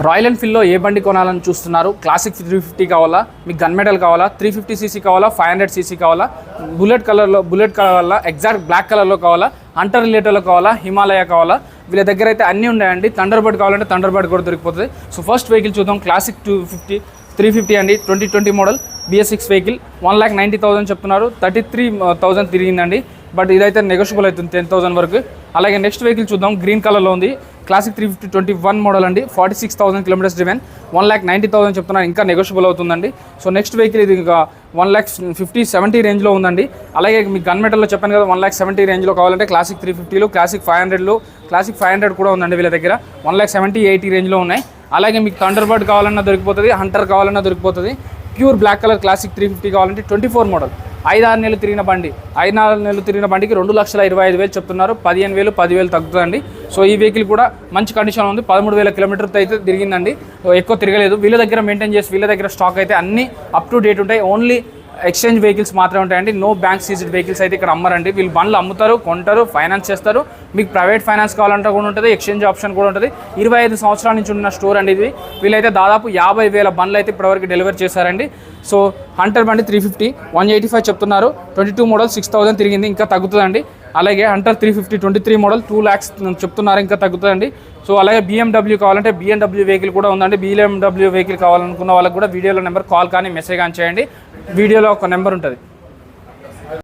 Royal ఎన్ఫీల్డ్లో ఏ బండి కొనాలని చూస్తున్నారు? క్లాసిక్ 350 కావాలా, మీకు గన్ మెటల్ కావాలా, 350cc కావాలా, 500cc కావాలా, బుల్లెట్ కావాలా, ఎగ్జాక్ట్ బ్లాక్ కలర్లో కావాలా, హంటర్ రిలేటర్లో కావాలా, హిమాలయ కావాలా, వీళ్ళ దగ్గర అయితే అన్నీ ఉన్నాయండి. థండర్బర్డ్ కావాలంటే థండర్బర్డ్ కూడా దొరికిపోతుంది. సో ఫస్ట్ వెహికల్ చూద్దాం. క్లాసిక్ 350 అండి, 2020 మోడల్ BS6 వెహికల్. 1,90,000 చెప్తున్నారు. 33,000 తిరిగిందండి. బట్ ఇదైతే నెగోషియబుల్ అవుతుంది 10,000 వరకు. అలాగే నెక్స్ట్ వెహికల్ చూద్దాం. గ్రీన్ కలర్లో ఉంది. క్లాసిక్ 350 21 మోడల్ అండి, 46,000 కిలోమీటర్స్ డ్రివెన్. 1,90,000 చెప్తున్నారు. ఇంకా నెగోషియబుల్ అవుతుందండి. సో నెక్స్ట్ వెహికల్ ఇది ఇంకా 1,50,70 రేంజ్లో ఉందండి. అలాగే మీకు గన్ మెటల్లో చెప్పాను కదా 1,70,000 రేంజ్లో కావాలంటే క్లాసిక్ 350లో, క్లాసిక్ 500లో, క్లాసిక్ 500 కూడా ఉందండి వీళ్ళ దగ్గర. 1,70,80 రేంజ్లో ఉన్నాయి. అలాగే మీకు థండర్బర్డ్ కావాలన్నా దొరికిపోతుంది, హంటర్ కావాలన్నా దొరికిపోతుంది. ప్యూర్ బ్లాక్ కలర్ క్లాసిక్ 350 కావాలంటే 24 మోడల్, 5-6 నెలలు తిరిగిన బండి. 5-4 నెలలు తిరిగిన బండికి 2,25,000 చెప్తున్నారు. 15,000 10,000 తగ్గుతుందండి. సో ఈ వెహికల్ కూడా మంచి కండిషన్లో ఉంది. 13,000 కిలోమీటర్తో అయితే తిరిగిందండి. ఎక్కువ తిరగలేదు. వీళ్ళ దగ్గర మెయింటైన్ చేసి వీళ్ళ దగ్గర స్టాక్ అయితే అన్నీ అప్ టు డేట్ ఉంటాయి. ఓన్లీ ఎక్స్చేంజ్ వెహికల్స్ మాత్రమే ఉంటాయండి. నో బ్యాంక్ సీజ్డ్ వెహికల్స్ అయితే ఇక్కడ అమ్మరండి. వీళ్ళు బండ్లు అమ్ముతారు, కొంటారు, ఫైనాన్స్ చేస్తారు. మీకు ప్రైవేట్ ఫైనాన్స్ కావాలంటే కూడా ఉంటుంది, ఎక్స్చేంజ్ ఆప్షన్ కూడా ఉంటుంది. 25 సంవత్సరాల నుంచి ఉన్న స్టోర్ అండి ఇది. వీళ్ళైతే దాదాపు 50,000 బండ్లు అయితే ఇప్పటివరకు డెలివరీ చేశారండి. సో హంటర్ బండి 350 185 చెప్తున్నారు. 22 మోడల్ 6,000 తిరిగింది, ఇంకా తగ్గుతుందండి. అలాగే హంటర్ 350 23 మోడల్ 2 lakhs చెప్తున్నారు, ఇంకా తగ్గుతుందండి. సో అలాగే BMW కావాలంటే BMW వెహికల్ కూడా ఉందండి. BMW వెహికల్ కావాలనుకున్న వాళ్ళకి కూడా వీడియోలో నెంబర్ కాల్ కానీ మెసేజ్ కానీ చేయండి. వీడియోలో ఒక నెంబర్ ఉంటుంది.